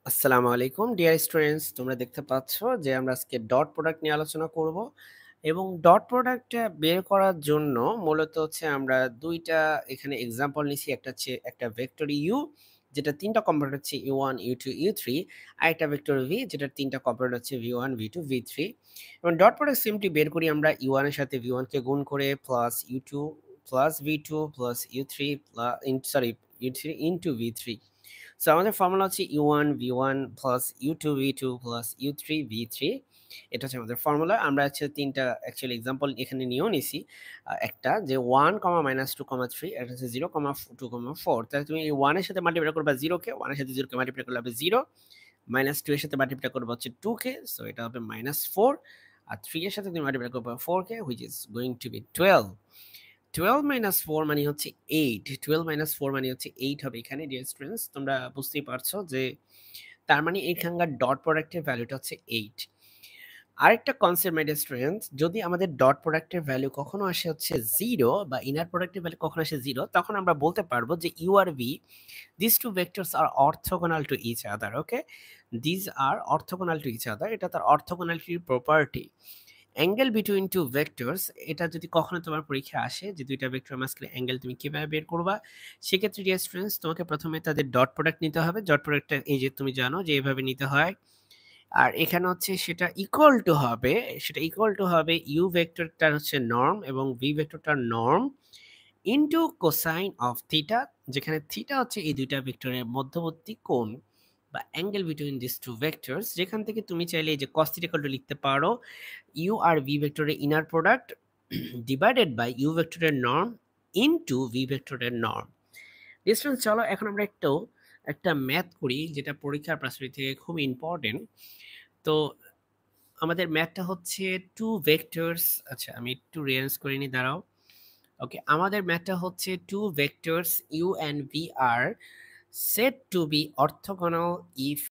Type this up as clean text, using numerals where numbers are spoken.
আসসালামু আলাইকুম dear students, তোমরা দেখতে পাচ্ছ যে আমরা আজকে ডট প্রোডাক্ট নিয়ে আলোচনা করব এবং ডট প্রোডাক্ট বের করার জন্য মূলত হচ্ছে আমরা দুইটা এখানে এক্সাম্পল নিছি। একটা হচ্ছে একটা ভেক্টর ইউ যেটা তিনটা কম্পোনেন্ট হচ্ছে u1 u2 u3, আর একটা ভেক্টর ভি যেটার তিনটা কম্পোনেন্ট হচ্ছে v1 v2 v3। এবং ডট প্রোডাক্ট সিম্পলি বের করি আমরা u1 এর সাথে v1 কে গুণ করে plus u2 plus v2 plus u3 u3 into v3। So আমাদের ফর্মুলা হচ্ছে u1 v1 plus u2 v2 plus u3 v3। এটা হচ্ছে আমাদের ফর্মুলা। আমরা হচ্ছে তিনটা অ্যাকচুয়ালি এক্সাম্পল এখানে নিয়েও নিছি। একটা যে 1 2 3, একটা হচ্ছে 0 2 4। তাহলে তুমি এই 1 এর সাথে মাল্টিপ্লাই করবা 0 কে, 1 এর সাথে 0 কে মাল্টিপ্লাই করলে হবে 0, -2 এর সাথে মাল্টিপ্লাই করবা হচ্ছে 2 কে, সো এটা হবে -4, আর 3 এর সাথে তুমি মাল্টিপ্লাই করবা 4 কে, which is going to be 12। 12 minus 4 মানে হচ্ছে 8। 12 মাইনাস 4 মানে হচ্ছে 8 হবে এখানে ডিয়ার স্টুডেন্টস। তোমরা বুঝতেই পারছো যে তার মানে এখানকার ডট প্রোডাক্টের ভ্যালুটা হচ্ছে 8। আরেকটা কনসেপ্ট মাই ডিয়ার স্টুডেন্টস, যদি আমাদের ডট প্রোডাক্টের ভ্যালু কখনো আসে হচ্ছে 0 বা ইনার প্রোডাক্টের ভ্যালু কখনো আসে 0, তখন আমরা বলতে পারবো যে ইউ আর V this two vectors are orthogonal to each other. Okay, this are orthogonal to each other, এটা তার অর্থোগোনালিটির property. Angle between two vectors, এটা যদি কখনো তোমার পরীক্ষা আসে যে দুইটা ভেক্টর মাঝখানে অ্যাঙ্গেল তুমি কিভাবে বের করবা, সেক্ষেত্রে ডিয়ার স্টুডেন্টস তোমাকে প্রথমে তাদের ডট প্রোডাক্ট নিতে হবে। ডট প্রোডাক্টটা এই যে তুমি জানো যে এভাবে নিতে হয়। আর এখানে হচ্ছে সেটা ইকুয়াল টু হবে ইউ ভেক্টরটার হচ্ছে নর্ম এবং ভি ভেক্টরটার norm into cosine of theta, যেখানে থিটা হচ্ছে এই দুইটা ভেক্টরের মধ্যবর্তী কোণ বা angle between this two vectors. যেখান থেকে তুমি চাইলে এই যে cos থিটা ইকুয়াল টু লিখতে পারো ইউ আর ভি ভেক্টরের inner product divided by u ভেক্টরের নর্ম ইনটু ভি ভেক্টরের নর্ম। স্টুডেন্টস, চলো এখন আমরা একটা ম্যাথ করি যেটা পরীক্ষার পার্সপেক্টিভ থেকে খুব ইম্পর্টেন্ট। তো আমাদের ম্যাথটা হচ্ছে টু ভেক্টরস। আচ্ছা, আমি একটু রিয়ারেঞ্জ করে নিই, দাঁড়াও। ওকে, আমাদের ম্যাথটা হচ্ছে two vectors u and v are said to be orthogonal if